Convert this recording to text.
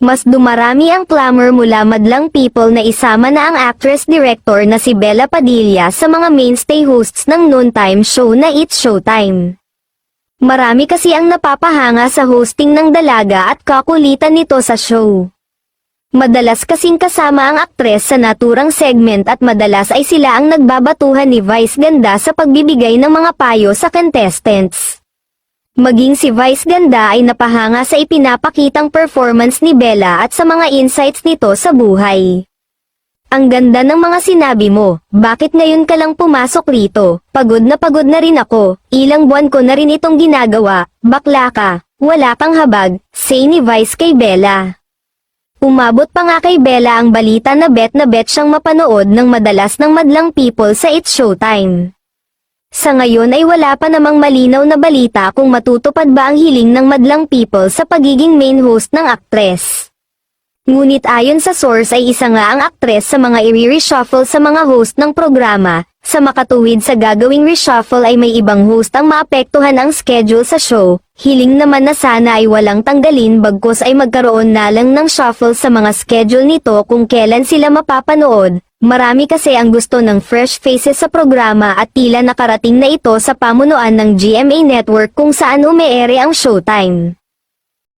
Mas dumarami ang clamor mula madlang people na isama na ang actress-director na si Bella Padilla sa mga mainstay hosts ng noontime show na It's Showtime. Marami kasi ang napapahanga sa hosting ng dalaga at kakulitan nito sa show. Madalas kasing kasama ang aktres sa naturang segment at madalas ay sila ang nagbabatuhan ni Vice Ganda sa pagbibigay ng mga payo sa contestants. Maging si Vice Ganda ay napahanga sa ipinapakitang performance ni Bella at sa mga insights nito sa buhay. Ang ganda ng mga sinabi mo, bakit ngayon ka lang pumasok rito? Pagod na rin ako, ilang buwan ko na rin itong ginagawa, bakla ka, wala kang habag, say ni Vice kay Bella. Umabot pa nga kay Bella ang balita na bet siyang mapanood ng madalas ng madlang people sa It's Showtime. Sa ngayon ay wala pa namang malinaw na balita kung matutupad ba ang hiling ng madlang people sa pagiging main host ng aktres. Ngunit ayon sa source ay isa nga ang aktres sa mga i-reshuffle sa mga host ng programa. Sa makatuwid sa gagawing reshuffle ay may ibang host ang maapektuhan ang schedule sa show. Hiling naman na sana ay walang tanggalin bagkus ay magkaroon na lang ng shuffle sa mga schedule nito kung kailan sila mapapanood. Marami kasi ang gusto ng fresh faces sa programa at tila nakarating na ito sa pamunuan ng GMA Network kung saan umeere ang Showtime.